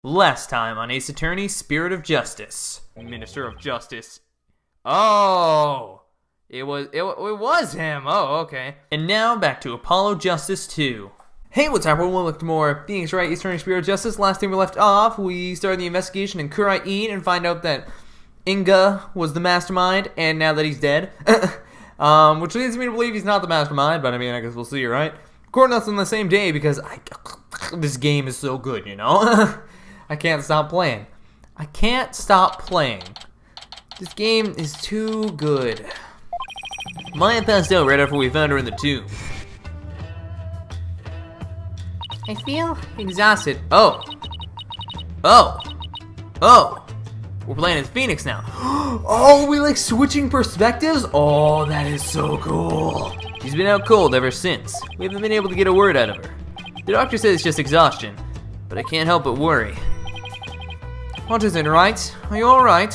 Last time on Ace Attorney, Spirit of Justice. Minister of Justice. Oh! It was him. Oh, okay. And now back to Apollo Justice 2. Hey, what's up, everyone? Welcome to more Being Right, Ace Attorney, Spirit of Justice. Last time we left off, we started the investigation in Wright and find out that Inga was the mastermind, and now that he's dead. Which leads me to believe he's not the mastermind, but I mean, I guess we'll see, right? Recording us on the same day because this game is so good, you know? I can't stop playing. I can't stop playing. This game is too good. Maya passed out right after we found her in the tomb. I feel exhausted. Oh. We're playing as Phoenix now. Oh, we like switching perspectives? Oh, that is so cool. She's been out cold ever since. We haven't been able to get a word out of her. The doctor says it's just exhaustion, but I can't help but worry. What is it, Wright? Are you alright?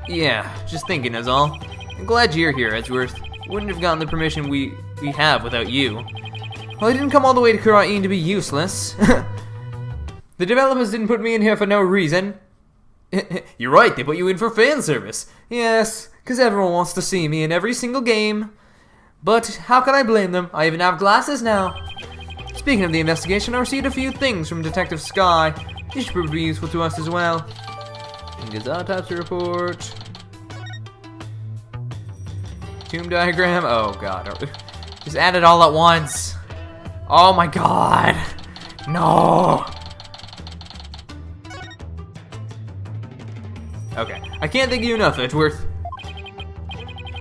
Yeah, just thinking is all. I'm glad you're here, Edgeworth. Wouldn't have gotten the permission we have without you. Well, I didn't come all the way to Wright to be useless. The developers didn't put me in here for no reason. You're right, they put you in for fan service. Yes, because everyone wants to see me in every single game. But how can I blame them? I even have glasses now. Speaking of the investigation, I received a few things from Detective Sky. These should prove to be useful to us as well. Inga's autopsy report. Tomb diagram. Oh god. Just add it all at once. Oh my god. No. Okay. I can't thank you enough, Edgeworth.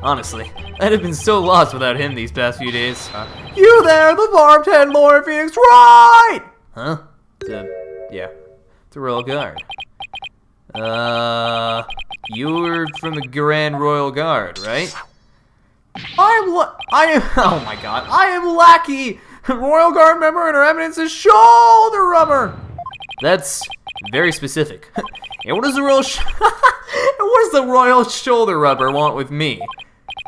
Honestly, I'd have been so lost without him these past few days. You there, the bartend Lord Phoenix, right? Huh? Yeah. It's a Royal Guard. You're from the Grand Royal Guard, right? Oh my god, I am Lackey! Royal Guard member and her eminence is shoulder rubber! That's very specific. And what does the Royal Shoulder Rubber want with me?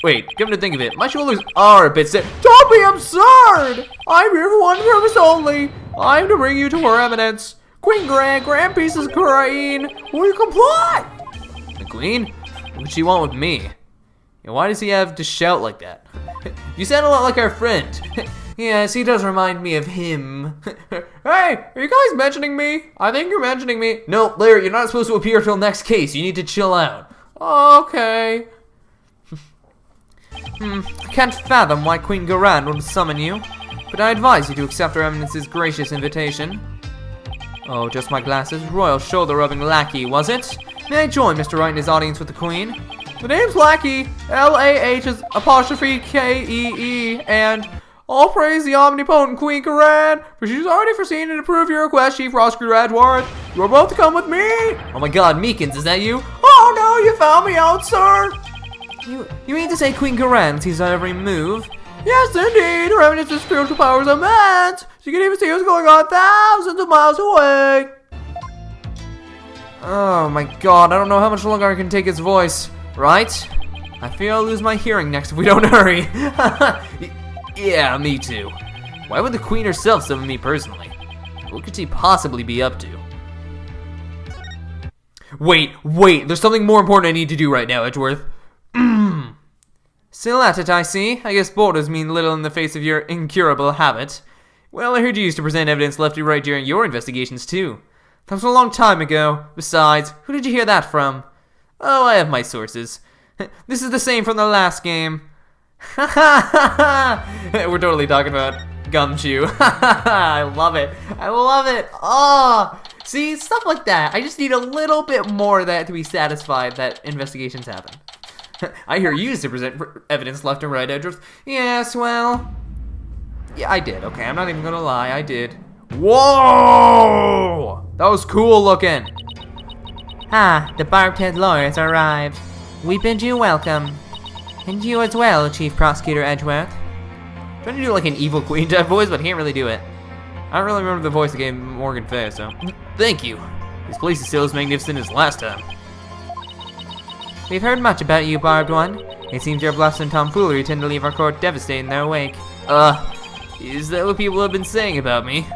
Wait, come to think of it, my shoulders are a bit stiff. Don't be absurd! I'm here for one purpose only. I'm to bring you to her eminence. Queen Grand Priestess Queen. Will you comply? The Queen? What would she want with me? And why does he have to shout like that? You sound a lot like our friend. Yes, he does remind me of him. Hey, are you guys mentioning me? I think you're mentioning me. No, Larry, you're not supposed to appear till next case. You need to chill out. Okay. I can't fathom why Queen Garand would summon you, but I advise you to accept Her Eminence's gracious invitation. Oh, just my glasses. Royal shoulder-rubbing lackey, was it? May I join Mr. Wright in his audience with the Queen? The name's Lackey, L-A-H''Kee-E, and all praise the omnipotent Queen Garand, for she's already foreseen and approved your request, Chief Prosecutor Edgeworth. You are both to come with me. Oh my god, Meekins, is that you? Oh no, you found me out, sir. You mean to say Queen Garand sees our every move? Yes, indeed. Her Eminence's spiritual power is immense. She can even see what's going on thousands of miles away. Oh my god, I don't know how much longer I can take his voice. Right? I fear I'll lose my hearing next if we don't hurry. Yeah, me too. Why would the Queen herself summon me personally? What could she possibly be up to? Wait, there's something more important I need to do right now, Edgeworth. Still at it, I see. I guess borders mean little in the face of your incurable habit. Well, I heard you used to present evidence left and right during your investigations, too. That was a long time ago. Besides, who did you hear that from? Oh, I have my sources. This is the same from the last game. We're totally talking about Gumshoe. I love it. Oh, see, stuff like that. I just need a little bit more of that to be satisfied that investigations happen. I hear you used to present evidence left and right, Edgeworth. Yes, well, yeah, I did. Okay, I'm not even gonna lie, I did. Whoa! That was cool looking. Ah, the bartend lawyers arrived. We bid you welcome. And you as well, Chief Prosecutor Edgeworth. Trying to do like an evil queen type voice, but I can't really do it. I don't really remember the voice I gave Morgan Fay, so. Thank you. This place is still as magnificent as last time. We've heard much about you, Barbed One. It seems your bluffs and tomfoolery tend to leave our court devastated in their wake. Is that what people have been saying about me?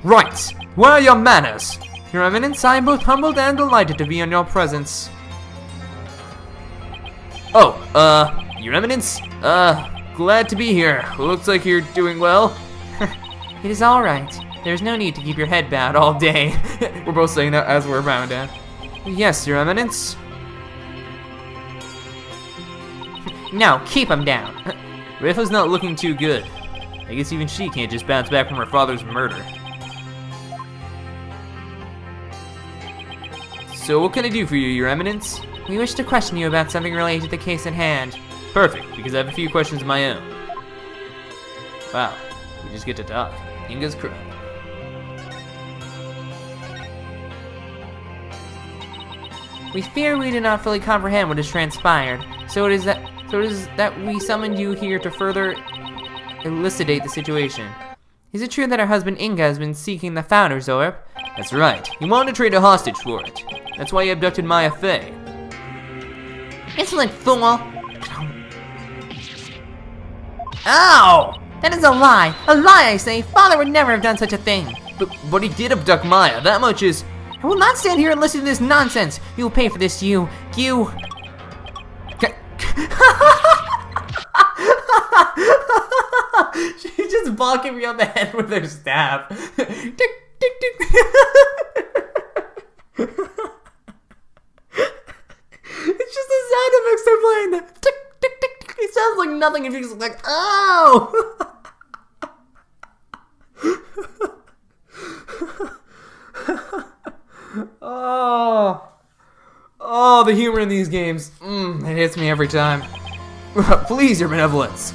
Right! Where are your manners? Your Eminence, I am both humbled and delighted to be in your presence. Oh, Your Eminence? Glad to be here. Looks like you're doing well. It is alright. There's no need to keep your head bowed all day. We're both saying that as we're bowing down. Yes, Your Eminence. No, keep him down. Rifa's not looking too good. I guess even she can't just bounce back from her father's murder. So what can I do for you, Your Eminence? We wish to question you about something related to the case at hand. Perfect, because I have a few questions of my own. Wow, we just get to talk. Inga's crown. We fear we do not fully comprehend what has transpired, so it is that we summoned you here to further elucidate the situation. Is it true that our husband Inga has been seeking the Founder's Orb? That's right. He wanted to trade a hostage for it. That's why he abducted Maya Fey. Insolent fool! Ow! That is a lie! A lie, I say! Father would never have done such a thing! But he did abduct Maya. That much is... I will not stand here and listen to this nonsense! You will pay for this, you... She's just bonking me on the head with her staff. Tick, tick, tick. It's just the sound effects they're playing. Tick, tick, tick, tick. It sounds like nothing if you're just like, oh! Oh, the humor in these games. It hits me every time. Please, your benevolence.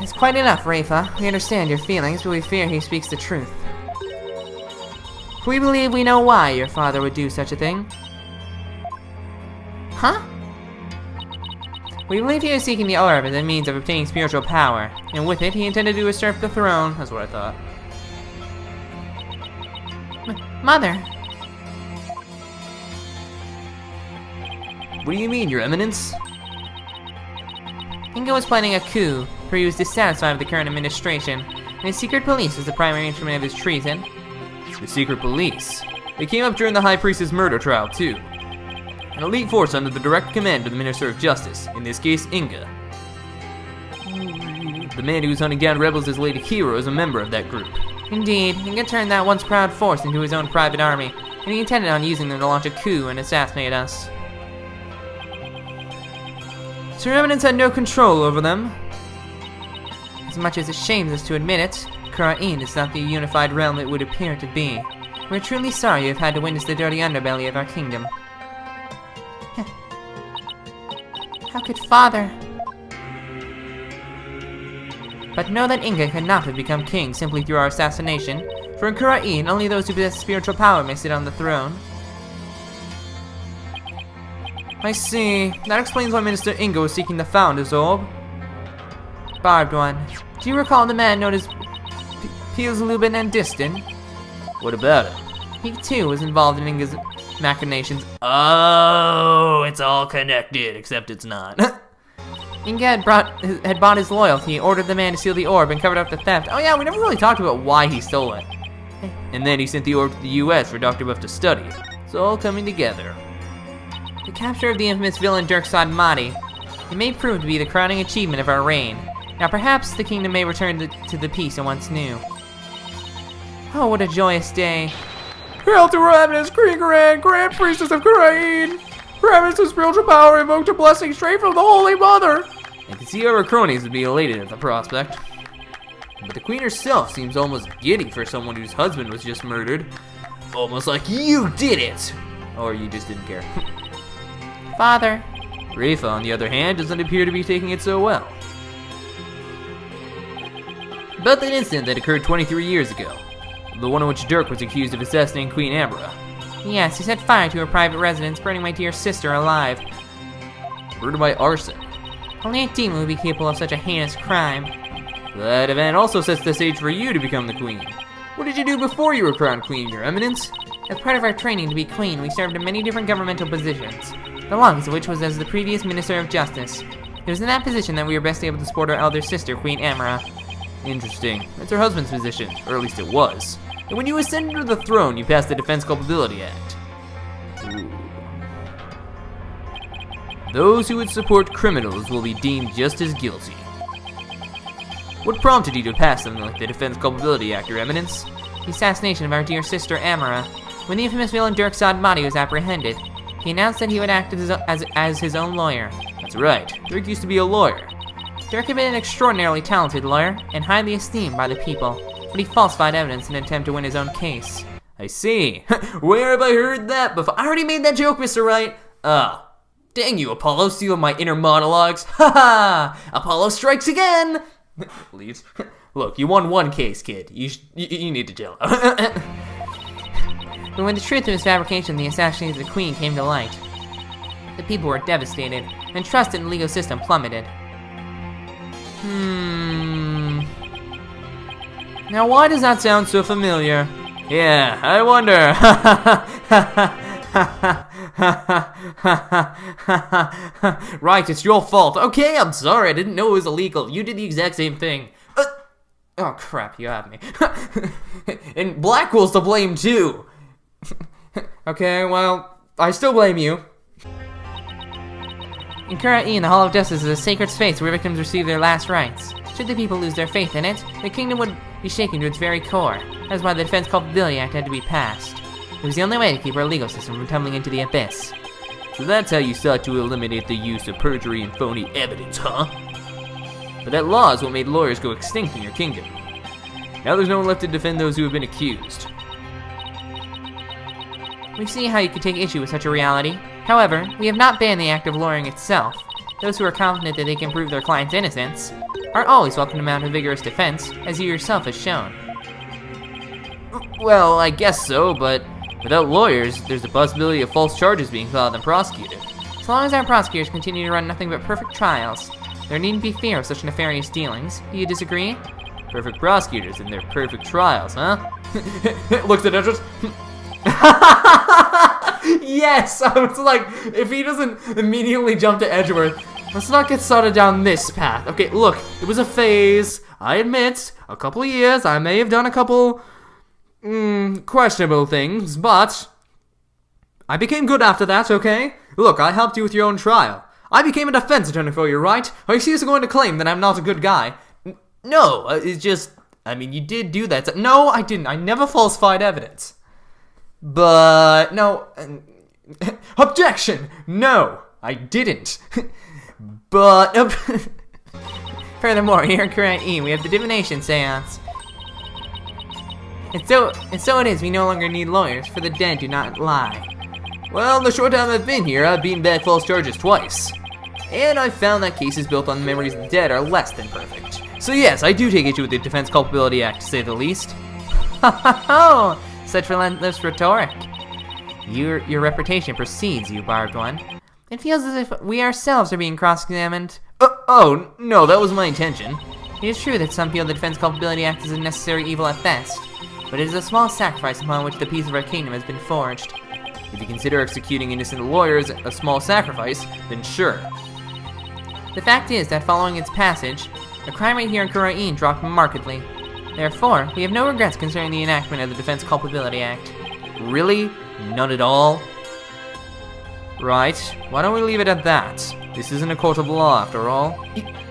It's quite enough, Rafa. We understand your feelings, but we fear he speaks the truth. We believe we know why your father would do such a thing. Huh? We believe he was seeking the orb as a means of obtaining spiritual power, and with it he intended to usurp the throne. That's what I thought. Mother! What do you mean, Your Eminence? Inga was planning a coup, for he was dissatisfied with the current administration, and his secret police was the primary instrument of his treason. The secret police? They came up during the High Priest's murder trial, too. An elite force under the direct command of the Minister of Justice, in this case, Inga. The man who was hunting down rebels as Lady Hero is a member of that group. Indeed, Inga turned that once proud force into his own private army, and he intended on using them to launch a coup and assassinate us. So Your Eminence had no control over them? As much as it shames us to admit it, Karain is not the unified realm it would appear to be. We're truly sorry you have had to witness the dirty underbelly of our kingdom. How could Father... But know that Inga could not have become king simply through our assassination, for in Karain, only those who possess spiritual power may sit on the throne. I see. That explains why Minister Inga was seeking the Founder's Orb. Barbed one. Do you recall the man known as Piels Lubin and Distin? What about it? He too was involved in Inga's machinations. Oh, it's all connected, except it's not. Inga had bought his loyalty, ordered the man to steal the orb, and covered up the theft. Oh yeah, we never really talked about why he stole it. And then he sent the orb to the US for Dr. Buff to study it. It's all coming together. The capture of the infamous villain Dirksod Mahdi. It may prove to be the crowning achievement of our reign. Now perhaps the kingdom may return to the peace it once knew. Oh, what a joyous day. Hail to Her Eminence Kriegeran, Grand Priestess of Karain! Her Eminence's spiritual power invoked a blessing straight from the Holy Mother! I can see how her cronies would be elated at the prospect. But the Queen herself seems almost giddy for someone whose husband was just murdered. Almost like you did it! Or you just didn't care. Father. Rafa, on the other hand, doesn't appear to be taking it so well. About that incident that occurred 23 years ago, the one in which Dirk was accused of assassinating Queen Amra. Yes, he set fire to her private residence, burning my dear sister alive. Murder by arson. Only a demon would be capable of such a heinous crime. That event also sets the stage for you to become the queen. What did you do before you were crowned queen, Your Eminence? As part of our training to be queen, we served in many different governmental positions, the longest of which was as the previous Minister of Justice. It was in that position that we were best able to support our elder sister, Queen Amara. Interesting. That's her husband's position, or at least it was. And when you ascended to the throne, you passed the Defense Culpability Act. Ooh. Those who would support criminals will be deemed just as guilty. What prompted you to pass something like the Defense Culpability Act, Your Eminence? The assassination of our dear sister Amara. When the infamous villain Dirk Sodmati was apprehended, he announced that he would act as his own lawyer. That's right. Dirk used to be a lawyer. Dirk had been an extraordinarily talented lawyer and highly esteemed by the people, but he falsified evidence in an attempt to win his own case. I see. Where have I heard that before? I already made that joke, Mr. Wright. Oh. Dang you, Apollo, stealing my inner monologues. Ha ha! Apollo strikes again! Leaves. Look, you won one case, kid. You need to chill out. But when the truth of his fabrication, the assassination of the Queen, came to light, the people were devastated, and trust in the legal system plummeted. Now why does that sound so familiar? Yeah, I wonder. Right, it's your fault. Okay, I'm sorry. I didn't know it was illegal. You did the exact same thing. Oh crap, you have me. And Blackwell's to blame too. Okay, well, I still blame you. In Kura-E, the Hall of Justice is a sacred space where victims receive their last rites. Should the people lose their faith in it, the kingdom would be shaken to its very core. That is why the Defense Culpability Act had to be passed. It was the only way to keep our legal system from tumbling into the abyss. So that's how you sought to eliminate the use of perjury and phony evidence, huh? But that law is what made lawyers go extinct in your kingdom. Now there's no one left to defend those who have been accused. We see how you could take issue with such a reality. However, we have not banned the act of lawyering itself. Those who are confident that they can prove their client's innocence are always welcome to mount a vigorous defense, as you yourself has shown. Well, I guess so, but without lawyers, there's the possibility of false charges being filed and prosecuted. As long as our prosecutors continue to run nothing but perfect trials, there needn't be fear of such nefarious dealings. Do you disagree? Perfect prosecutors and their perfect trials, huh? Looks at Edwards. Yes! I was like, if he doesn't immediately jump to Edgeworth, let's not get started down this path. Okay, look, it was a phase. I admit, a couple of years, I may have done a couple questionable things, but I became good after that, okay? Look, I helped you with your own trial. I became a defense attorney for you, right? Are you seriously going to claim that I'm not a good guy? No, it's just, I mean, you did do that. No, I didn't. I never falsified evidence. But, no, objection! No, I didn't. But, Furthermore, here at Kura-E, we have the divination seance. And so it is, we no longer need lawyers, for the dead do not lie. Well, the short time I've been here, I've beaten back false charges twice. And I've found that cases built on the memories of the dead are less than perfect. So yes, I do take issue with the Defense Culpability Act, to say the least. Ha ha ha! Such relentless rhetoric. Your reputation precedes you, barbed one. It feels as if we ourselves are being cross-examined. Oh, no, that was my intention. It is true that some feel the Defense Culpability Act is a necessary evil at best, but it is a small sacrifice upon which the peace of our kingdom has been forged. If you consider executing innocent lawyers a small sacrifice, then sure. The fact is that following its passage, the crime rate here in Kura-E dropped markedly. Therefore, we have no regrets concerning the enactment of the Defense Culpability Act. Really? None at all? Right, why don't we leave it at that? This isn't a court of law, after all.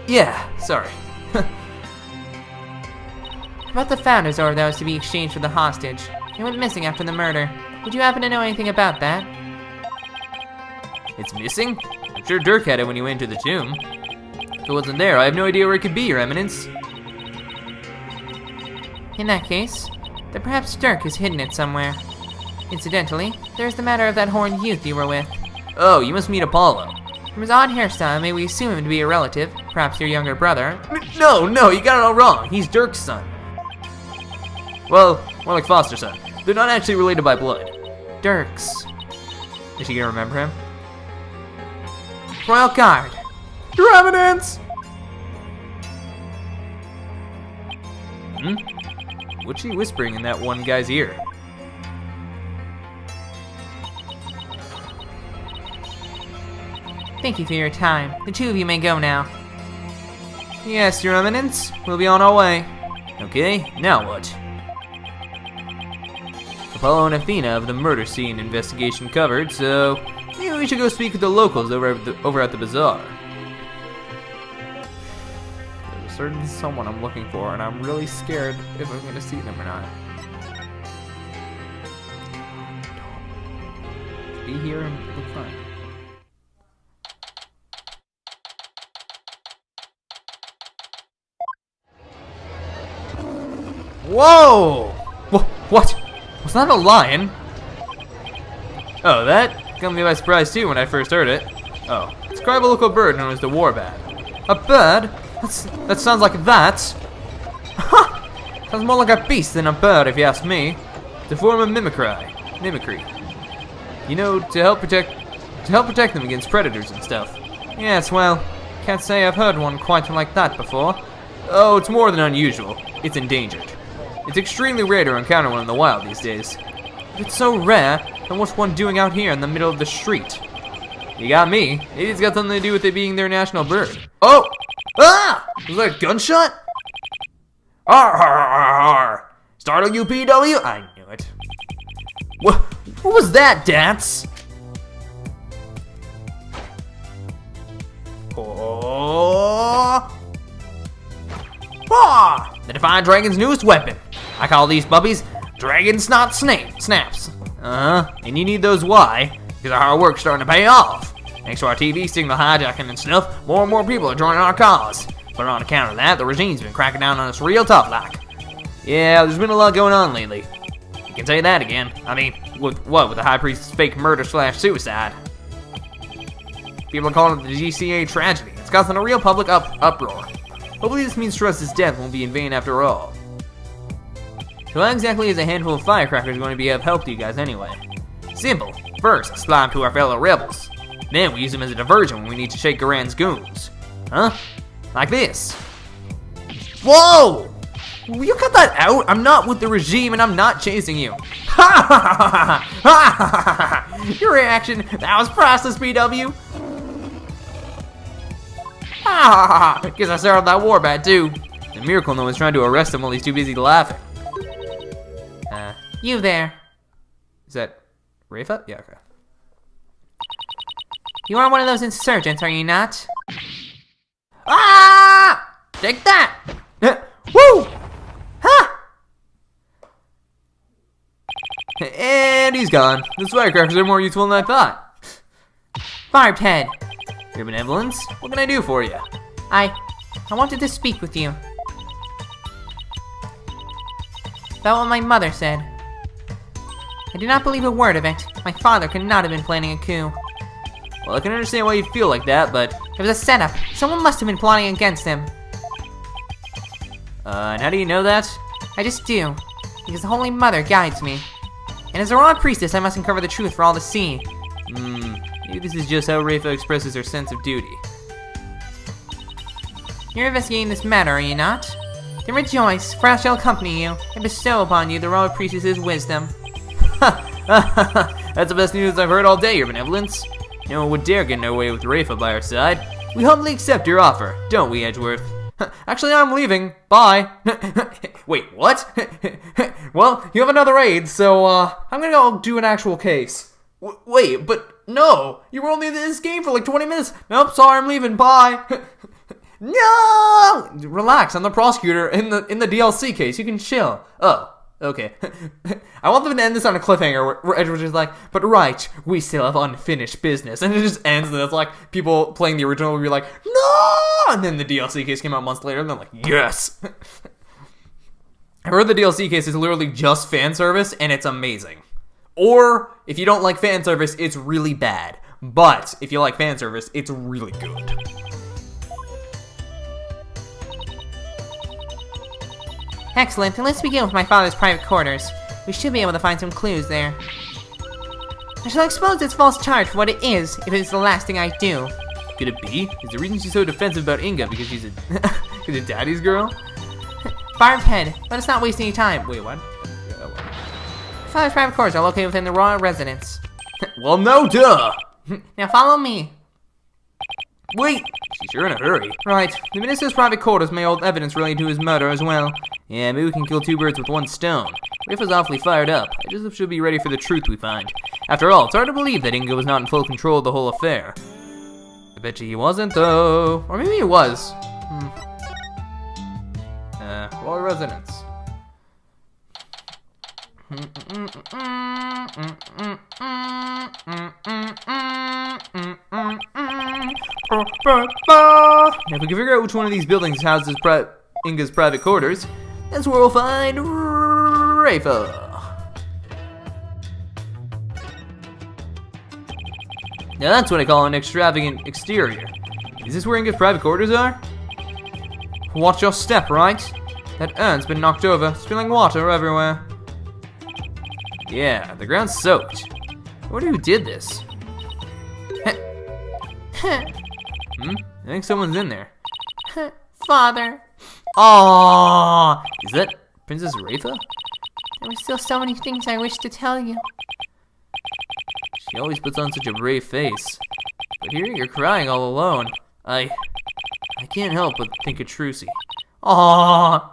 Yeah, sorry. About the Founder's Orb that was to be exchanged for the hostage. It went missing after the murder. Would you happen to know anything about that? It's missing? I'm sure Dirk had it when he went into the tomb. If it wasn't there, I have no idea where it could be, Your Eminence. In that case, then perhaps Dirk has hidden it somewhere. Incidentally, there's the matter of that horned youth you were with. Oh, you must meet Apollo. From his odd hairstyle, may we assume him to be a relative, perhaps your younger brother? No, you got it all wrong. He's Dirk's son. Well, more like foster son. They're not actually related by blood. Dirk's. Is she gonna remember him? Royal Guard. Your Eminence! What's she whispering in that one guy's ear? Thank you for your time. The two of you may go now. Yes, Your Eminence. We'll be on our way. Okay, now what? Apollo and Athena have the murder scene investigation covered, so maybe we should go speak with the locals over at the bazaar. There's certainly someone I'm looking for, and I'm really scared if I'm gonna see them or not. Be here and look fine. Whoa! What? Was that a lion? Oh, that got me by surprise too when I first heard it. Oh, describe a local bird known as the warbat. A bird? That sounds like that. Ha! Sounds more like a beast than a bird, if you ask me. It's a form of mimicry. You know, to help protect them against predators and stuff. Yes, well, can't say I've heard one quite like that before. Oh, it's more than unusual. It's endangered. It's extremely rare to encounter one in the wild these days. If it's so rare, then what's one doing out here in the middle of the street? You got me. Maybe it's got something to do with it being their national bird. Oh! Ah! Was that a gunshot? Arr! Startle UPW? I knew it. What was that, Dance? Oh! Ah! The Defiant Dragon's newest weapon. I call these puppies Dragon Snot Snaps. And you need those why? Because our hard work's starting to pay off. Thanks to our TV signal hijacking and stuff, more and more people are joining our cause. But on account of that, the regime's been cracking down on us real tough like. Yeah, there's been a lot going on lately. You can say that again. I mean, with the High Priest's fake murder/suicide. People are calling it the DCA tragedy. It's causing a real public uproar. Hopefully this means Trust's death won't be in vain after all. So how exactly is a handful of firecrackers going to be of help to you guys anyway? Simple. First, supply them to our fellow rebels. Then we use them as a diversion when we need to shake Garan's goons. Huh? Like this. Whoa! Will you cut that out? I'm not with the regime and I'm not chasing you. Ha ha ha ha! Your reaction, that was priceless, BW. Ha ha ha! Guess I started that warbat too. It's a miracle no one's trying to arrest him while he's too busy laughing. You there. Is that Rafa? Yeah, okay. You are one of those insurgents, are you not? Ah! Take that! Woo! Ha! And he's gone. Those firecrackers are more useful than I thought. Barbed head. Your benevolence? What can I do for you? I wanted to speak with you. About what my mother said. I do not believe a word of it. My father could not have been planning a coup. Well, I can understand why you feel like that, but... It was a setup. Someone must have been plotting against him. And how do you know that? I just do. Because the Holy Mother guides me. And as a raw priestess, I must uncover the truth for all to see. Maybe this is just how Rafa expresses her sense of duty. You're investigating this matter, are you not? Then rejoice, for I shall accompany you, and bestow upon you the raw priestess's wisdom. That's the best news I've heard all day, Your Benevolence. No one would dare get in our way with Rafa by our side. We humbly accept your offer, don't we, Edgeworth? Actually, I'm leaving. Bye. Wait, what? Well, you have another aide, so, I'm gonna go do an actual case. Wait, but no! You were only in this game for like 20 minutes. Nope, sorry, I'm leaving. Bye. No! Relax, I'm the prosecutor in the DLC case. You can chill. Oh. Okay. I want them to end this on a cliffhanger where Edward's just like, but Wright, we still have unfinished business. And it just ends, and it's like people playing the original will be like, no! And then the DLC case came out months later, and they're like, yes! I heard the DLC case is literally just fan service, and it's amazing. Or, if you don't like fan service, it's really bad. But, if you like fan service, it's really good. Excellent, then let's begin with my father's private quarters. We should be able to find some clues there. I shall expose this false charge for what it is, if it is the last thing I do. Could it be? Is the reason she's so defensive about Inga because she's a daddy's girl? Barbed head, let us not waste any time. Wait, what? My father's private quarters are located within the royal residence. Well, no, duh! Now follow me. Wait, She's sure in a hurry. Right. The minister's private quarters may hold evidence relating to his murder as well. Yeah, maybe we can kill two birds with one stone. Rafa's awfully fired up. I just hope she'll be ready for the truth we find. After all, it's hard to believe that Inga was not in full control of the whole affair. I bet you he wasn't, though. Or maybe he was. Floor residence. Now, if we can figure out which one of these buildings houses Inga's private quarters, that's where we'll find Rafa. Now that's what I call an extravagant exterior. Is this where Inga's private quarters are? Watch your step, Wright. That urn's been knocked over, spilling water everywhere. Yeah, the ground's soaked. I wonder who did this. I think someone's in there. Father. Aww! Is that Princess Rafa? There were still so many things I wish to tell you. She always puts on such a brave face. But here you're crying all alone. I can't help but think of Trucy. Aww!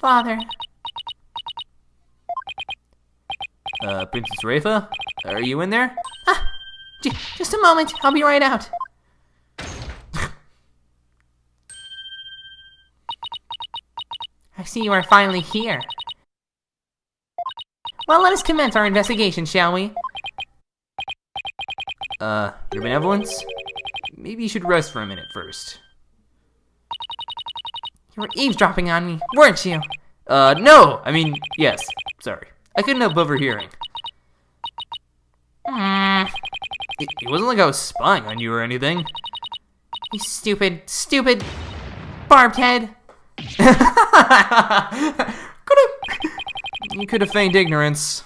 Father. Princess Rafa? Are you in there? Just a moment. I'll be right out. I see you are finally here. Well, let us commence our investigation, shall we? Your benevolence? Maybe you should rest for a minute first. You were eavesdropping on me, weren't you? No! I mean, yes. Sorry. I couldn't help overhearing. It wasn't like I was spying on you or anything. You stupid barbed head. You could have feigned ignorance.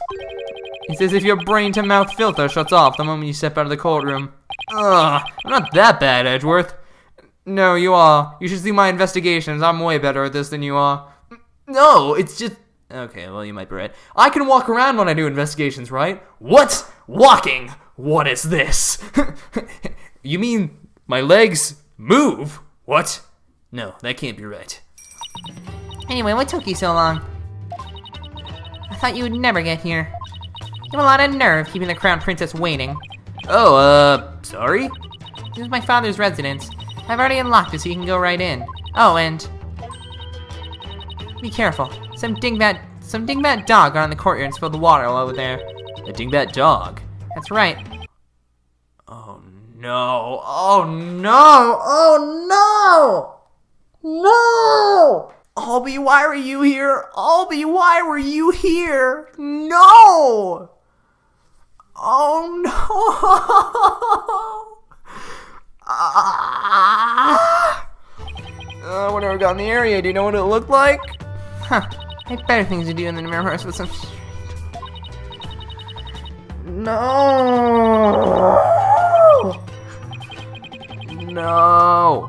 It's as if your brain-to-mouth filter shuts off the moment you step out of the courtroom. Ugh, I'm not that bad, Edgeworth. No, you are. You should see my investigations. I'm way better at this than you are. No, it's just... Okay, well, you might be right. I can walk around when I do investigations, right? What? Walking? What is this? You mean my legs move? What? No, that can't be right. Anyway, what took you so long? I thought you would never get here. You have a lot of nerve keeping the crown princess waiting. Oh, sorry? This is my father's residence. I've already unlocked it so you can go right in. Oh, and... be careful. Some dingbat dog got in the courtyard and spilled the water all over there. A dingbat dog? That's right. Oh no, oh no, oh no! No! Albie, why were you here? Albie, why were you here? No! Oh no! We never got in the area. Do you know what it looked like? Huh. I had better things to do than to rehearse with some... No! No! No,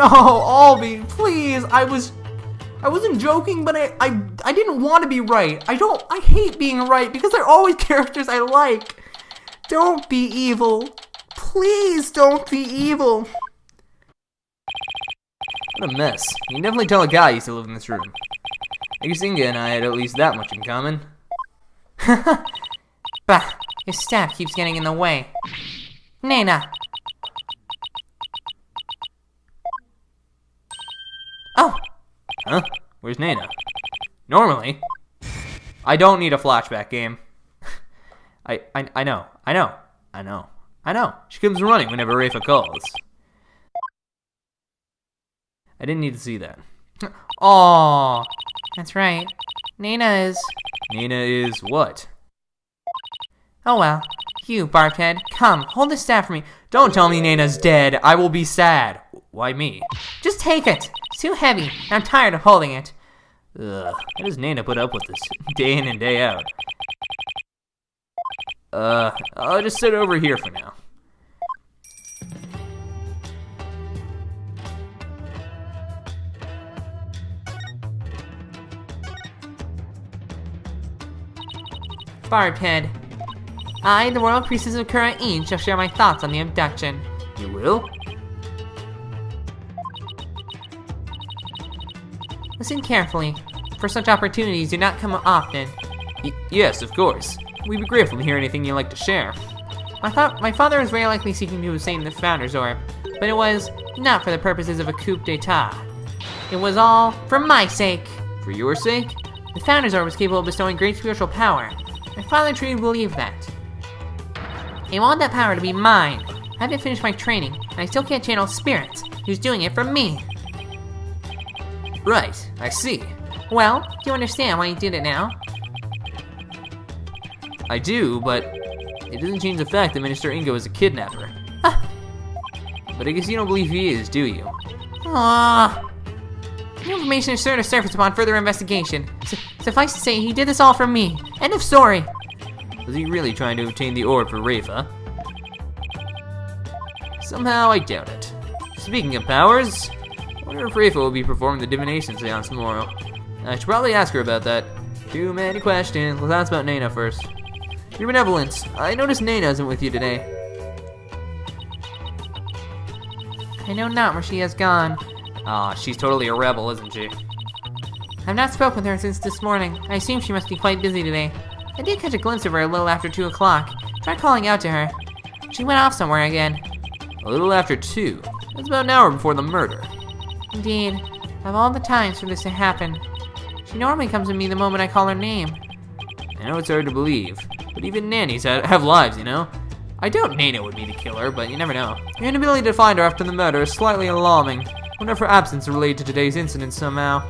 Albie, please, I wasn't joking, but I didn't want to be right. I hate being right because they're always characters I like. Don't be evil. Please don't be evil. What a mess. You can definitely tell a guy used to live in this room. I guess Inga and I had at least that much in common. Bah, your staff keeps getting in the way. Nena! Oh! Huh? Where's Nena? Normally, I don't need a flashback game. I know. She comes running whenever Rafa calls. I didn't need to see that. Aww. That's right. Nena is what? Oh well. You, Barthead, come, hold the staff for me. Don't tell me Nena's dead. I will be sad. Why me? Just take it. It's too heavy, and I'm tired of holding it. Ugh, how does Nena put up with this day in and day out? I'll just sit over here for now. Barthead, I, the Royal Priestess of Kurain, shall share my thoughts on the abduction. You will? Listen carefully, for such opportunities do not come often. Yes, of course. We'd be grateful to hear anything you'd like to share. My father was very likely seeking to obtain the Founder's Orb, but it was not for the purposes of a coup d'etat. It was all for my sake. For your sake? The Founder's Orb was capable of bestowing great spiritual power. My father truly believed that. He wanted that power to be mine. I haven't finished my training, and I still can't channel spirits. He was doing it for me. Right, I see. Well, do you understand why he did it now? I do, but it doesn't change the fact that Minister Ingo is a kidnapper. But I guess you don't believe he is, do you? New information is sure to surface upon further investigation. Suffice to say, he did this all for me. End of story. Was he really trying to obtain the orb for Rafa? Somehow I doubt it. Speaking of powers, I wonder if Rafa will be performing the divination seance tomorrow. I should probably ask her about that. Too many questions. Let's ask about Nana first. Your benevolence, I noticed Nana isn't with you today. I know not where she has gone. Aw, she's totally a rebel, isn't she? I've not spoken with her since this morning. I assume she must be quite busy today. I did catch a glimpse of her a little after 2 o'clock. Tried calling out to her. She went off somewhere again. A little after 2. That's about an hour before the murder. Indeed. Of all the times for this to happen, she normally comes to me the moment I call her name. I know it's hard to believe, but even nannies have lives, you know? I doubt Nana would be the killer, but you never know. Your inability to find her after the murder is slightly alarming. I wonder if her absence is related to today's incident somehow.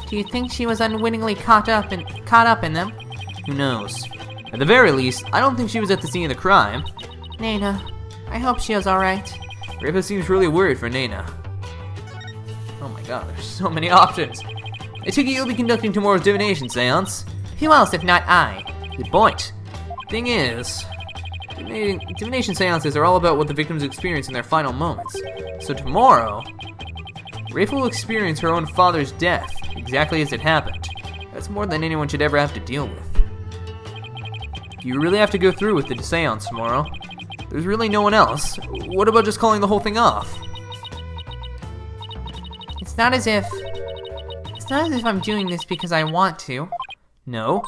Do you think she was unwittingly caught up in them? Who knows? At the very least, I don't think she was at the scene of the crime. Nana, I hope she is alright. Rafa seems really worried for Nana. Oh my god, there's so many options. I take it you'll be conducting tomorrow's divination seance? Who else if not I? Good point. Thing is, divination seances are all about what the victims experience in their final moments. So tomorrow, Rafa will experience her own father's death, exactly as it happened. That's more than anyone should ever have to deal with. Do you really have to go through with the seance tomorrow? There's really no one else. What about just calling the whole thing off? It's not as if I'm doing this because I want to. No?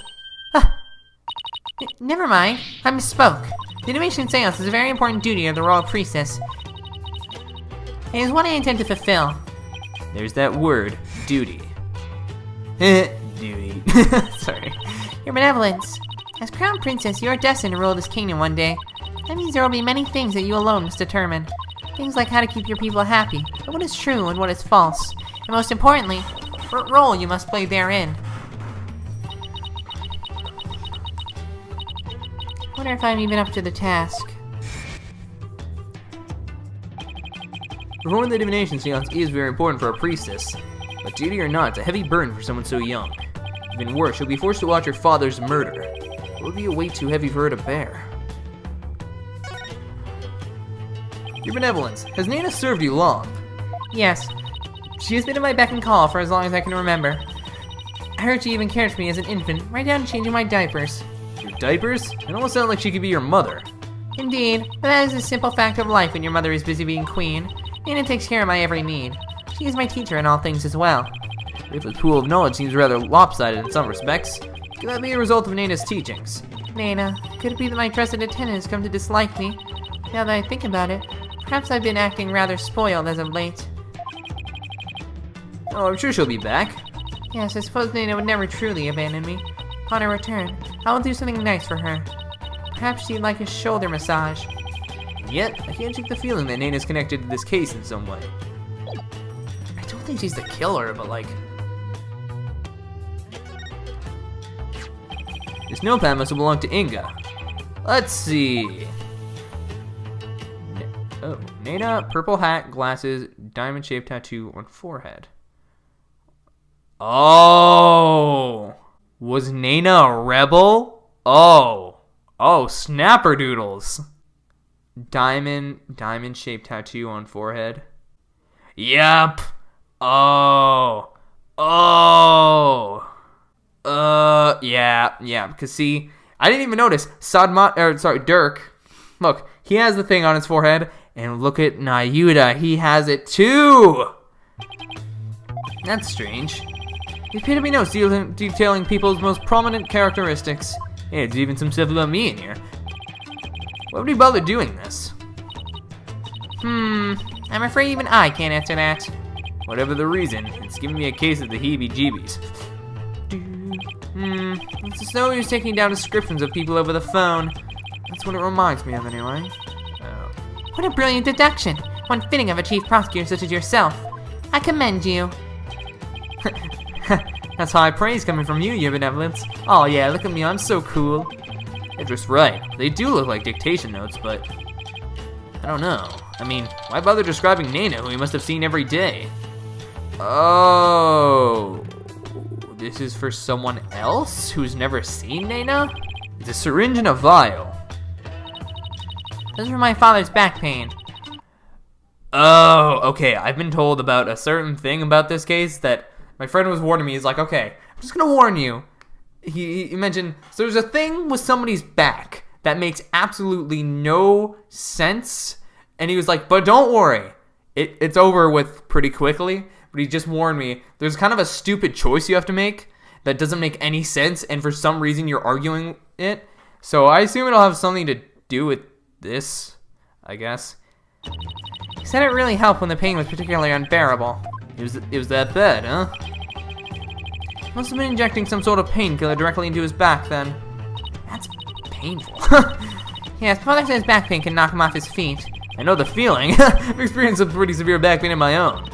Never mind. I misspoke. The divination seance is a very important duty of the Royal Priestess. It is one I intend to fulfill. There's that word, duty. Duty. Sorry. Your benevolence. As Crown Princess, you are destined to rule this kingdom one day. That means there will be many things that you alone must determine. Things like how to keep your people happy, and what is true and what is false. And most importantly, what role you must play therein. I wonder if I'm even up to the task. Performing the divination seance is very important for a priestess, but duty or not, it's a heavy burden for someone so young. Even worse, she'll be forced to watch her father's murder. It will be a weight too heavy for her to bear. Your benevolence, has Nana served you long? Yes. She has been at my beck and call for as long as I can remember. I heard she even cared for me as an infant, right down to changing my diapers. Your diapers? It almost sounds like she could be your mother. Indeed, but that is a simple fact of life when your mother is busy being queen. Nana takes care of my every need. She is my teacher in all things as well. Rafa's pool of knowledge seems rather lopsided in some respects. Could that be a result of Nana's teachings? Nana, could it be that my trusted attendant has come to dislike me? Now that I think about it, perhaps I've been acting rather spoiled as of late. Oh, I'm sure she'll be back. Yes, I suppose Nana would never truly abandon me. Upon her return, I will do something nice for her. Perhaps she'd like a shoulder massage. And yet, I can't shake the feeling that Nana's connected to this case in some way. I don't think she's the killer, but like... This notepad must have belonged to Inga. Let's see... Oh, Nana, purple hat, glasses, diamond-shaped tattoo on forehead. Oh! Was Nana a rebel? Oh, snapperdoodles. Diamond-shaped tattoo on forehead. Yep. Yeah, because see, I didn't even notice. Dirk. Look, he has the thing on his forehead. And look at Nayuda. He has it too. That's strange. He appear to be notes detailing people's most prominent characteristics. Hey, there's even some stuff about me in here. Why would he bother doing this? I'm afraid even I can't answer that. Whatever the reason, it's giving me a case of the heebie-jeebies. It's just no use taking down descriptions of people over the phone. That's what it reminds me of, anyway. Oh. What a brilliant deduction. One fitting of a chief prosecutor such as yourself. I commend you. That's high praise coming from you, Your Benevolence. Oh yeah, look at me, I'm so cool. You're just right. They do look like dictation notes, but I don't know. I mean, why bother describing Nana, who he must have seen every day? Oh, this is for someone else who's never seen Nana? It's a syringe and a vial. Those are my father's back pain. Oh, okay. I've been told about a certain thing about this case that my friend was warning me. He's like, okay, I'm just gonna warn you. He mentioned, so there's a thing with somebody's back that makes absolutely no sense. And he was like, but don't worry. It's over with pretty quickly. But he just warned me, there's kind of a stupid choice you have to make that doesn't make any sense. And for some reason, you're arguing it. So I assume it'll have something to do with this, I guess. He said it really helped when the pain was particularly unbearable. It was that bad, huh? Must have been injecting some sort of painkiller directly into his back then. That's painful. Yes, father says back pain can knock him off his feet. I know the feeling. I've experienced some pretty severe back pain of my own.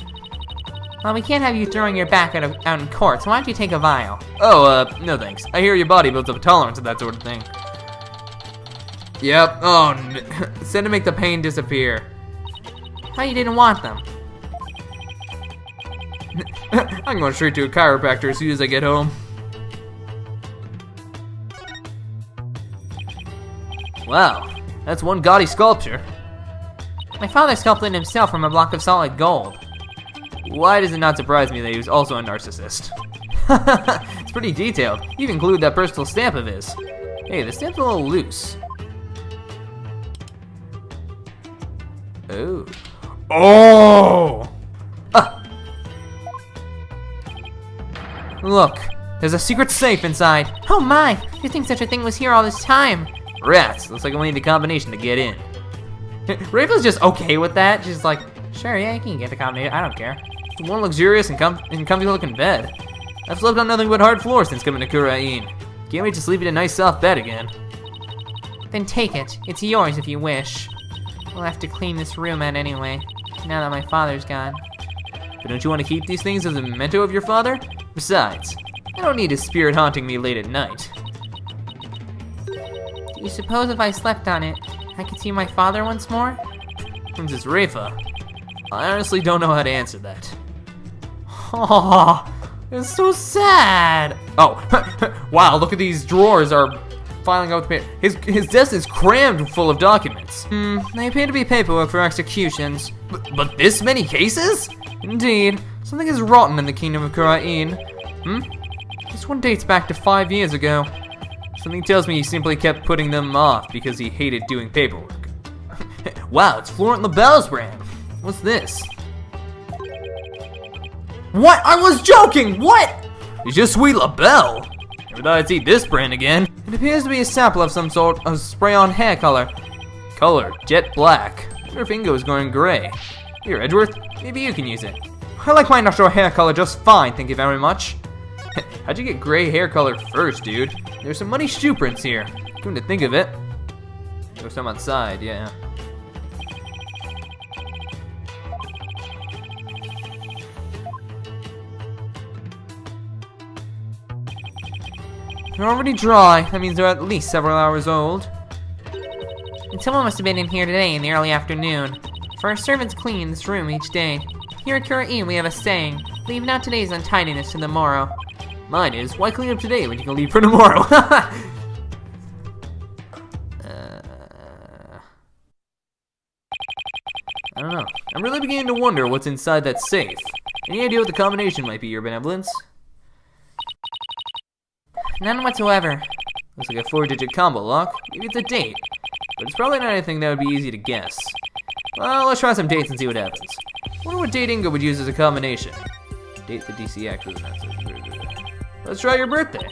Well, we can't have you throwing your back out in court, so why don't you take a vial? Oh, no thanks. I hear your body builds up a tolerance to that sort of thing. Yep. Oh, said to make the pain disappear. How you didn't want them? I'm going straight to a chiropractor as soon as I get home. Wow, that's one gaudy sculpture. My father sculpted himself from a block of solid gold. Why does it not surprise me that he was also a narcissist? It's pretty detailed. You even include that personal stamp of his. Hey, the stamp's a little loose. Oh. Oh! Look, there's a secret safe inside. Oh my! You think such a thing was here all this time? Rats, looks like I need the combination to get in. Raven's just okay with that. She's like, sure, yeah, you can get the combination. I don't care. It's one luxurious and comfy looking bed. I've slept on nothing but hard floors since coming to Kurain. Can't wait to sleep in a nice soft bed again. Then take it. It's yours if you wish. We'll have to clean this room out anyway, now that my father's gone. But don't you want to keep these things as a memento of your father? Besides, I don't need his spirit haunting me late at night. Do you suppose if I slept on it, I could see my father once more? Princess Rafa, I honestly don't know how to answer that. Oh, it's so sad. Oh, wow, look at these drawers are filing out with paper. His desk is crammed full of documents. They appear to be paperwork for executions. But this many cases? Indeed. Something is rotten in the kingdom of Kurain. This one dates back to 5 years ago. Something tells me he simply kept putting them off because he hated doing paperwork. Wow, it's Florent LaBelle's brand. What's this? What? I was joking! What? It's just sweet LaBelle. Never thought I'd see this brand again. It appears to be a sample of some sort of spray-on hair color. Color, jet black. Her finger is going gray. Here, Edgeworth, maybe you can use it. I like my natural hair color just fine, thank you very much. How'd you get gray hair color first, dude? There's some money shoe prints here. Come to think of it. There's some outside, yeah. They're already dry. That means they're at least several hours old. And someone must have been in here today in the early afternoon. For our servants clean this room each day. Here at Kurain we have a saying, leave not today's untidiness to the morrow. Mine is, why clean up today when you can leave for tomorrow? I don't know. I'm really beginning to wonder what's inside that safe. Any idea what the combination might be, Your Benevolence? None whatsoever. Looks like a 4-digit combo lock. Maybe it's a date. But it's probably not anything that would be easy to guess. Well, let's try some dates and see what happens. Wonder what date Inga would use as a combination. Date the DC actor. Let's try your birthday.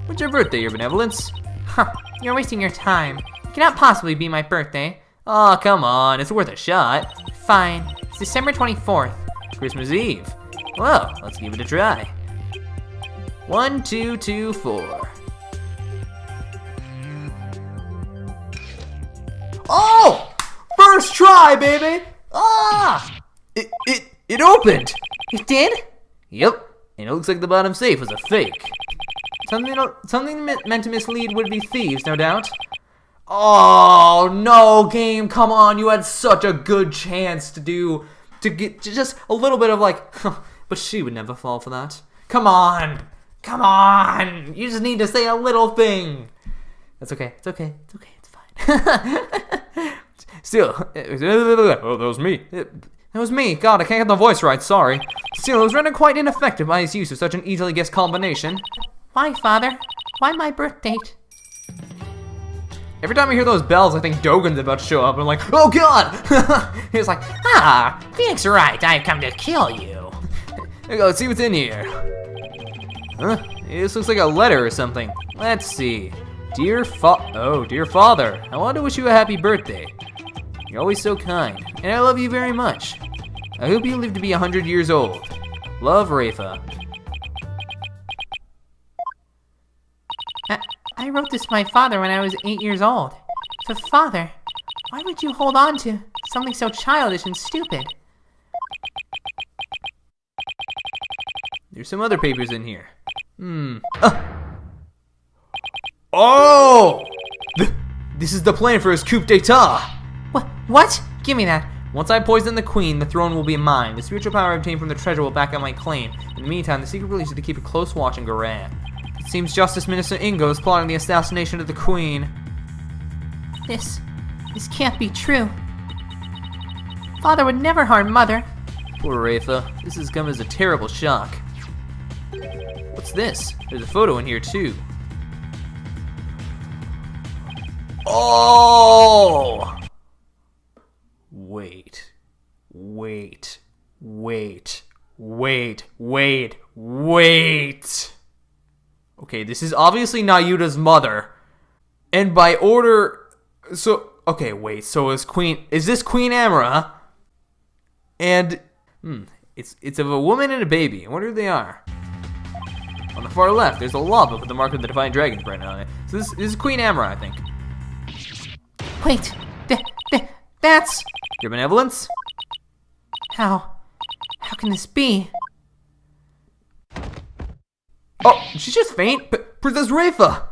What's your birthday, your benevolence? Huh, you're wasting your time. It cannot possibly be my birthday. Aw, come on, it's worth a shot. Fine, it's December 24th. Christmas Eve. Well, let's give it a try. 1, 2, 2, 4. Oh! First try, baby! Ah! It opened! It did? Yep, and it looks like the bottom safe was a fake. Something meant to mislead would-be thieves, no doubt. Oh, no, game, come on, you had such a good chance to get just a little bit of like, but she would never fall for that. Come on, you just need to say a little thing. That's okay, it's fine. Still, oh, that was me. That was me. God, I can't get the voice right, sorry. Still, it was rendered quite ineffective by his use of such an easily guessed combination. Why, Father? Why my birth date? Every time I hear those bells, I think Dogen's about to show up, and I'm like, oh God! He's like, Phoenix Wright, I've come to kill you. Let's see what's in here. Huh? This looks like a letter or something. Let's see. Dear Father, I want to wish you a happy birthday. You're always so kind, and I love you very much. I hope you live to be 100 years old. Love, Rafa. I wrote this to my father when I was 8 years old. So, Father, why would you hold on to something so childish and stupid? There's some other papers in here. Oh! This is the plan for his coup d'etat. What? Give me that. Once I poison the queen, the throne will be mine. The spiritual power obtained from the treasure will back up my claim. In the meantime, the secret police is to keep a close watch on Garan. It seems Justice Minister Ingo is plotting the assassination of the queen. This can't be true. Father would never harm Mother. Poor Rafa. This has come as a terrible shock. What's this? There's a photo in here too. Oh! Wait. Okay, this is obviously Nayuta's mother. And by order... So, okay, wait. So is this Queen Amara? And, it's of a woman and a baby. I wonder who they are. On the far left, there's a law book with the mark of the Divine Dragon printed on it. So this is Queen Amara, I think. Wait, that's... Your benevolence? How can this be? Oh, did she just faint? Princess Rafa!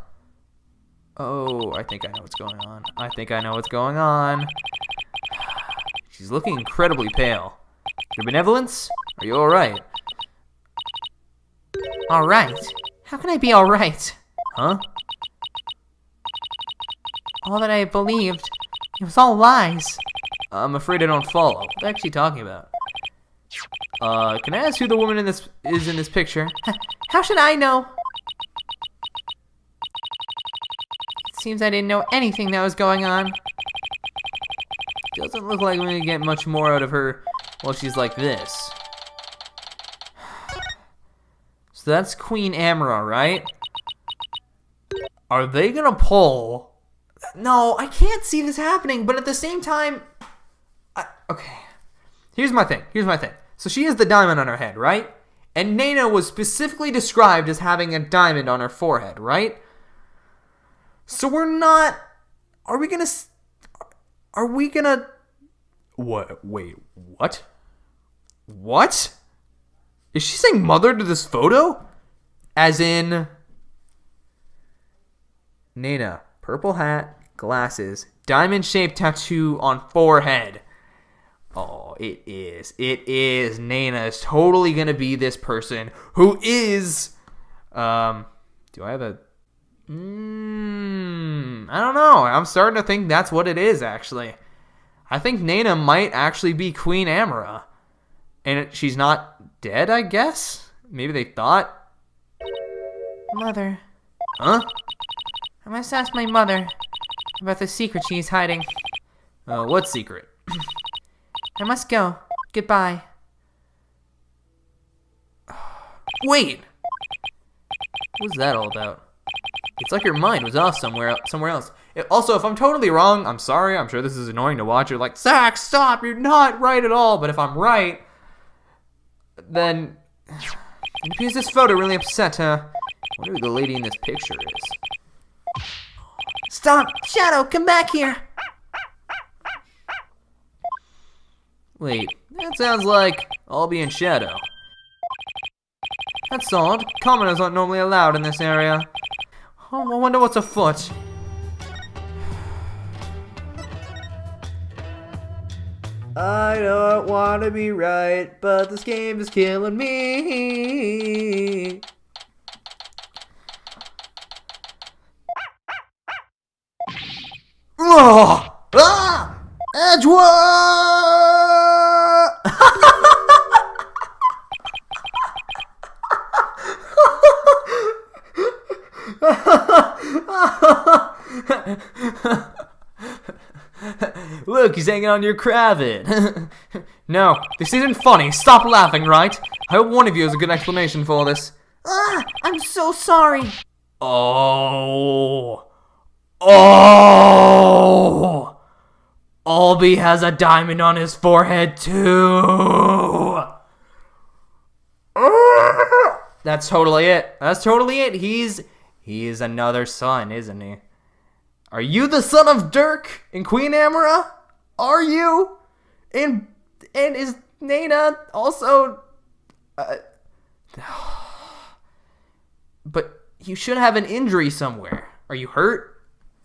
Oh, I think I know what's going on. She's looking incredibly pale. Your benevolence? Are you alright? Alright? How can I be alright? Huh? All that I believed, it was all lies. I'm afraid I don't follow. What are you actually talking about? Can I ask who the woman is in this picture? How should I know? It seems I didn't know anything that was going on. Doesn't look like we're gonna get much more out of her while she's like this. So that's Queen Amara, right? Are they gonna pull? No, I can't see this happening, but at the same time... Okay. Here's my thing. So she has the diamond on her head, right? And Nana was specifically described as having a diamond on her forehead, right? So we're not... Are we gonna... What? Wait, what? What? Is she saying mother to this photo? As in... Nana, purple hat, glasses, diamond-shaped tattoo on forehead. Oh, it is. Nana is totally gonna be this person who is... do I have a... I don't know. I'm starting to think that's what it is, actually. I think Nana might actually be Queen Amara. And she's not dead, I guess? Maybe they thought... Mother. Huh? I must ask my mother about the secret she is hiding. What secret? I must go. Goodbye. Wait! What was that all about? It's like your mind was off somewhere else. Also, if I'm totally wrong, I'm sorry. I'm sure this is annoying to watch. You're like, Zach, stop! You're not right at all. But if I'm right, then it appears this photo really upset her. I wonder who the lady in this picture is. Stop! Shadow, come back here! Wait, that sounds like I'll be in shadow. That's odd. Commoners aren't normally allowed in this area. Oh, I wonder what's afoot. I don't want to be right, but this game is killing me. Oh! Ah! Edgewood! Look, he's hanging on your cravat. No, this isn't funny. Stop laughing, Wright. I hope one of you has a good explanation for this. Ah, I'm so sorry. Oh. Oh. Albie has a diamond on his forehead, too. That's totally it. That's totally it. He is another son, isn't he? Are you the son of Dirk and Queen Amara? Are you? And is Nana also... But you should have an injury somewhere. Are you hurt?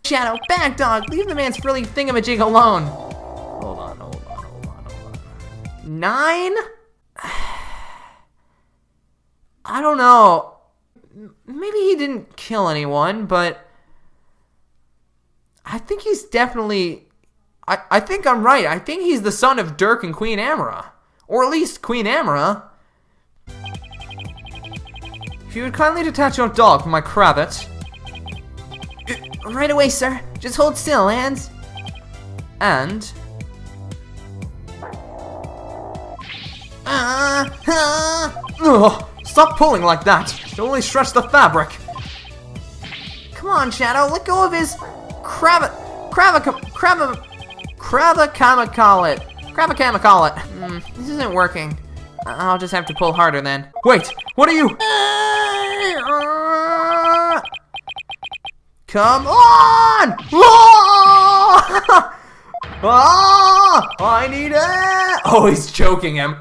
Shadow, back dog, leave the man's frilly thingamajig alone. Hold on. 9? I don't know. Maybe he didn't kill anyone, but I think he's definitely... I think I'm right. I think he's the son of Dirk and Queen Amara. Or at least Queen Amara. If you would kindly detach your dog from my cravat. Right away, sir. Just hold still, and... Ugh, stop pulling like that. You'll only stretch the fabric. Come on, Shadow. Let go of his... Crabacamacollet. This isn't working. I'll just have to pull harder then. Wait, what are you? Come on! I need it! Oh, he's choking him.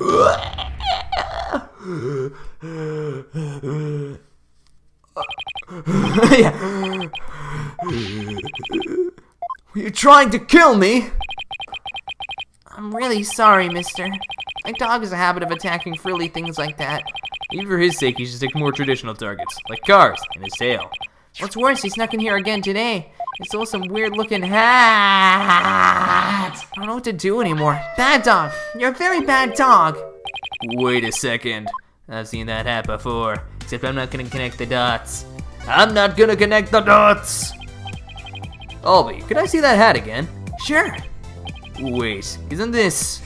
Were you trying to kill me? I'm really sorry, mister. My dog has a habit of attacking frilly things like that. Even for his sake, he should take more traditional targets, like cars and his tail. What's worse, he snuck in here again today. He stole some weird-looking hat. I don't know what to do anymore. Bad dog. You're a very bad dog. Wait a second. I've seen that hat before, except I'm not gonna connect the dots. I'm not gonna connect the dots! Albie, could I see that hat again? Sure. Wait, isn't this...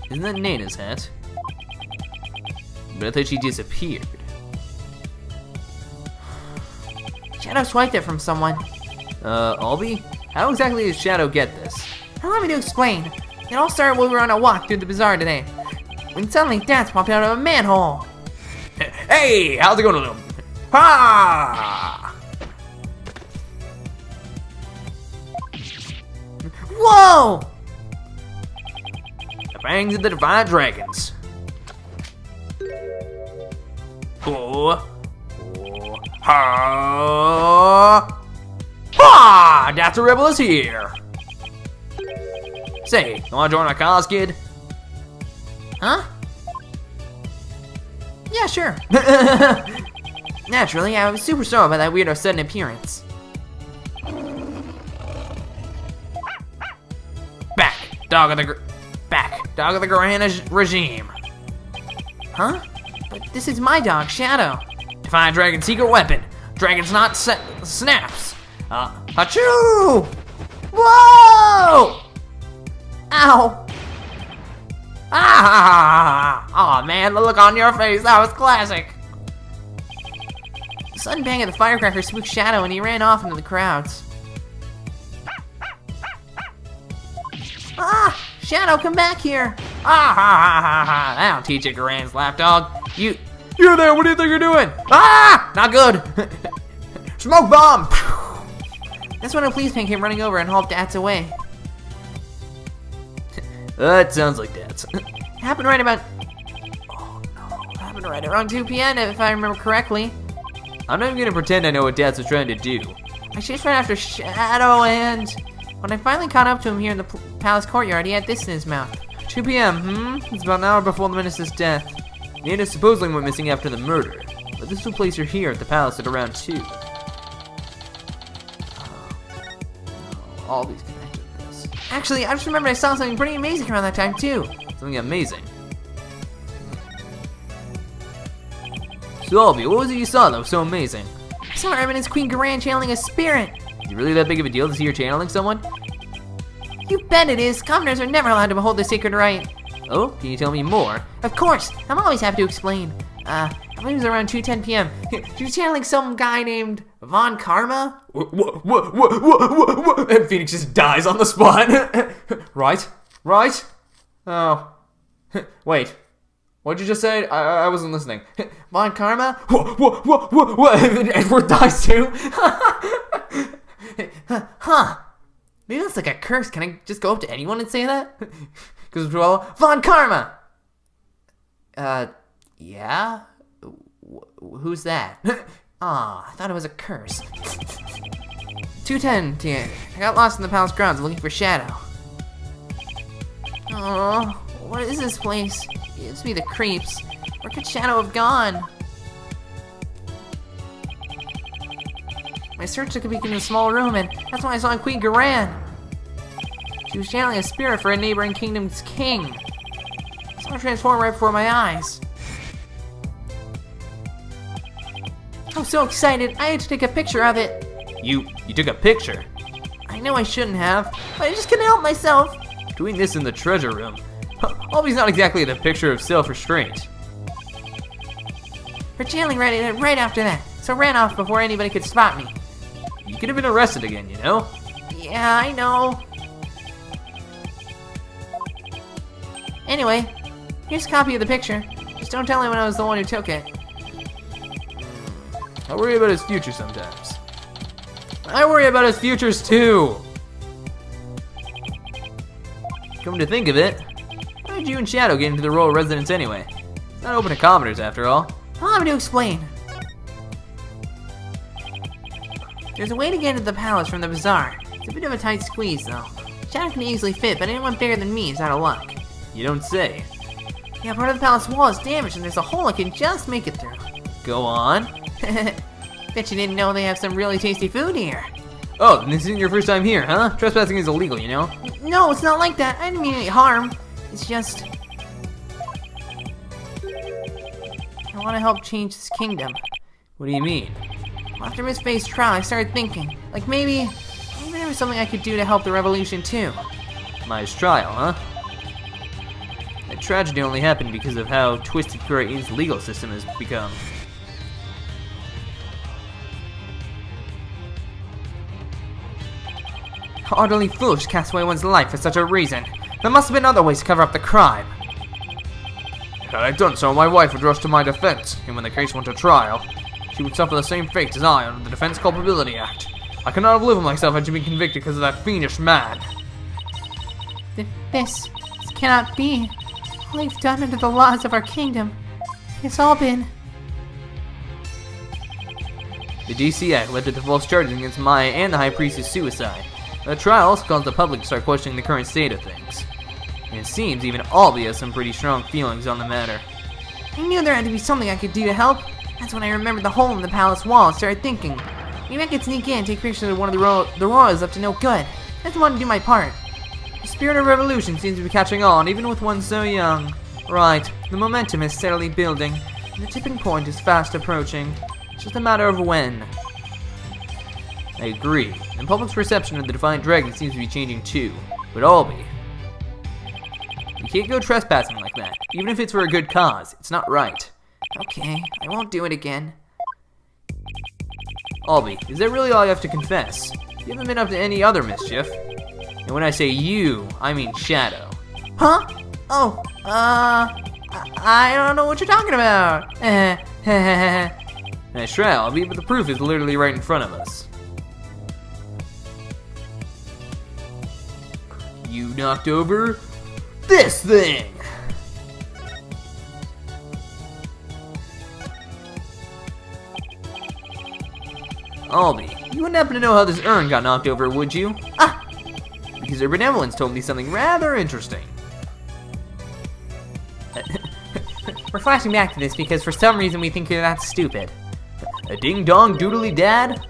Isn't that Nana's hat? But I thought she disappeared. Shadow swiped it from someone. Albie? How exactly did Shadow get this? Allow me to explain. It all started when we were on a walk through the bazaar today, when suddenly Dance popped out of a manhole. Hey, how's it going, little? Ha! Whoa! The fangs of the divine dragons. Oh. Ha! Ha! That's a rebel is here. Say, you wanna join our cause, kid? Huh? Yeah, sure. Naturally, I was super sore about that weirdo sudden appearance. Dog of the Grand regime. Huh? But this is my dog, Shadow. Define dragon's secret weapon. Dragon's not snaps. Achoo! Whoa! Ow! Ah! Oh man, the look on your face, that was classic. The sudden bang of the firecracker spooked Shadow and he ran off into the crowds. Ah! Shadow, come back here! That'll teach you, Garan's lapdog. You're there, what do you think you're doing? Ah! Not good! Smoke bomb! That's when a policeman came running over and hauled Dats away. That sounds like Dats. Happened right about... Oh no, happened right around 2 p.m. if I remember correctly. I'm not even gonna pretend I know what Dats was trying to do. I chased right after Shadow and... When I finally caught up to him here in the palace courtyard, he had this in his mouth. 2 p.m., It's about an hour before the minister's death. Nina supposedly went missing after the murder, but this will place her here at the palace at around 2. All these connected to this. Actually, I just remembered I saw something pretty amazing around that time, too. Something amazing. Sylvie, what was it you saw that was so amazing? I saw Her Eminence Queen Garan channeling a spirit. Is it really that big of a deal to see her channeling someone? You bet it is. Commoners are never allowed to behold the sacred rite. Oh, can you tell me more? Of course. I'm always happy to explain. I believe it was around 2:10 p.m. She was channeling some guy named Von Karma. What? And Phoenix just dies on the spot. Right? Oh. Wait. What'd you just say? I wasn't listening. Von Karma? What? Edward dies too? Huh. Maybe that's like a curse. Can I just go up to anyone and say that? Because, well, Von Karma! Yeah? Who's that? Aw, I thought it was a curse. 2:10 p.m. I got lost in the palace grounds looking for Shadow. Oh, what is this place? It gives me the creeps. Where could Shadow have gone? My search took me in a small room, and that's when I saw Queen Garan. She was channeling a spirit for a neighboring kingdom's king. I saw her transform right before my eyes. I was so excited, I had to take a picture of it. You took a picture? I know I shouldn't have, but I just couldn't help myself. Doing this in the treasure room. Albie's not exactly the picture of self-restraint. Her channeling right after that, so I ran off before anybody could spot me. You could have been arrested again, you know? Yeah, I know. Anyway, here's a copy of the picture. Just don't tell anyone I was the one who took it. I worry about his future sometimes. I worry about his futures too! Come to think of it, how did you and Shadow get into the royal residence anyway? It's not open to commoners after all. I'll have to explain. There's a way to get into the palace from the bazaar. It's a bit of a tight squeeze though. Shadow can easily fit, but anyone bigger than me is out of luck. You don't say. Yeah, part of the palace wall is damaged and there's a hole I can just make it through. Go on. Bet you didn't know they have some really tasty food here. Oh, this isn't your first time here, huh? Trespassing is illegal, you know? No, it's not like that. I didn't mean any harm. It's just... I want to help change this kingdom. What do you mean? After Miss Faye's trial, I started thinking, like maybe there was something I could do to help the revolution too. Maya's trial, huh? That tragedy only happened because of how twisted Kurei's legal system has become. How utterly foolish to cast away one's life for such a reason. There must have been other ways to cover up the crime. Had I done so, my wife would rush to my defense, and when the case went to trial, she would suffer the same fate as I under the Defense Culpability Act. I could not have lived with myself had she been convicted because of that fiendish man. This cannot be. All you've done under the laws of our kingdom. It's all been... The DCA led to the false charges against Maya and the High Priest's suicide. The trial also caused the public to start questioning the current state of things. And it seems even Albie has some pretty strong feelings on the matter. I knew there had to be something I could do to help. That's when I remembered the hole in the palace wall and started thinking. Maybe I could sneak in and take pictures of one of the royals up to no good. I just wanted to do my part. The spirit of revolution seems to be catching on, even with one so young. Right, the momentum is steadily building. The tipping point is fast approaching. It's just a matter of when. I agree. And public's perception of the Defiant Dragon seems to be changing too. But Albie, you can't go trespassing like that. Even if it's for a good cause, it's not right. Okay, I won't do it again. Albie, is that really all you have to confess? You haven't been up to any other mischief. And when I say you, I mean Shadow. Huh? Oh, I don't know what you're talking about. Nice try, Albie, but the proof is literally right in front of us. You knocked over this thing! Albie, you wouldn't happen to know how this urn got knocked over, would you? Ah! Because their benevolence told me something rather interesting. We're flashing back to this because for some reason we think you're that stupid. A ding-dong doodly dad?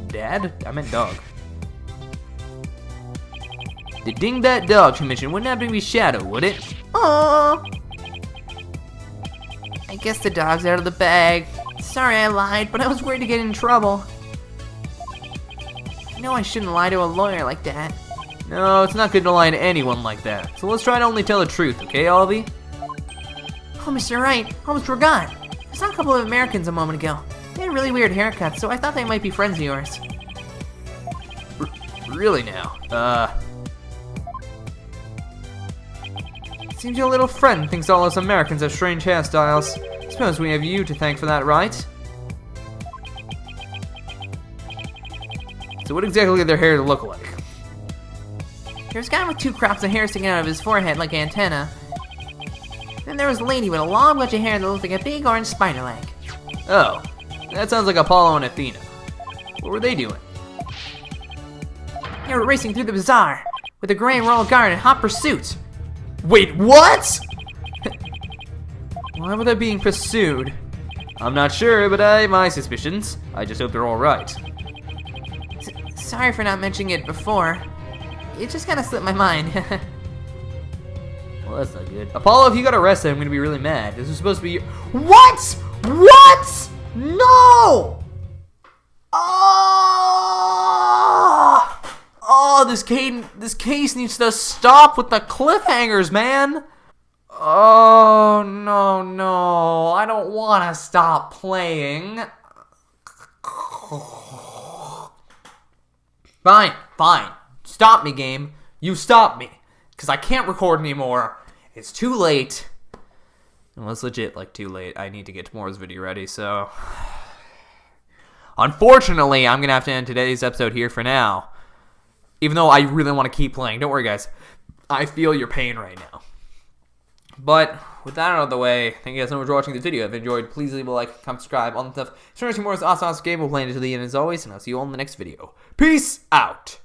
Dad? I meant dog. The Ding That Dog commission wouldn't have to be Shadow, would it? Oh, I guess the dog's out of the bag. Sorry I lied, but I was worried to get in trouble. I know I shouldn't lie to a lawyer like that. No, it's not good to lie to anyone like that. So let's try to only tell the truth, okay, Albie? Oh, Mr. Wright, almost forgot. I saw a couple of Americans a moment ago. They had really weird haircuts, so I thought they might be friends of yours. Really now? Seems your little friend thinks all us Americans have strange hairstyles. Suppose we have you to thank for that, right? So what exactly did their hair look like? There's a guy with 2 crops of hair sticking out of his forehead like an antenna. Then there was a lady with a long bunch of hair that looked like a big orange spider leg. Oh, that sounds like Apollo and Athena. What were they doing? They were racing through the bazaar with the Grand Royal Guard in hot pursuit. Wait, what? Why were they being pursued? I'm not sure, but I have my suspicions. I just hope they're all right. Sorry for not mentioning it before. It just kind of slipped my mind. Well, that's not good. Apollo, if you got arrested, I'm gonna be really mad. This was supposed to be your... What? What? No! Oh, this case needs to stop with the cliffhangers, man. Oh, no. I don't want to stop playing. Fine. Stop me, game. You stop me. Because I can't record anymore. It's too late. Well, it's legit, like, too late. I need to get tomorrow's video ready, so... Unfortunately, I'm gonna have to end today's episode here for now. Even though I really want to keep playing. Don't worry, guys. I feel your pain right now. But with that out of the way, thank you guys so much for watching this video. If you enjoyed, please leave a like, comment, subscribe, all that stuff. If you want to see more of this awesome game, we'll play it to the end as always, and I'll see you all in the next video. Peace out!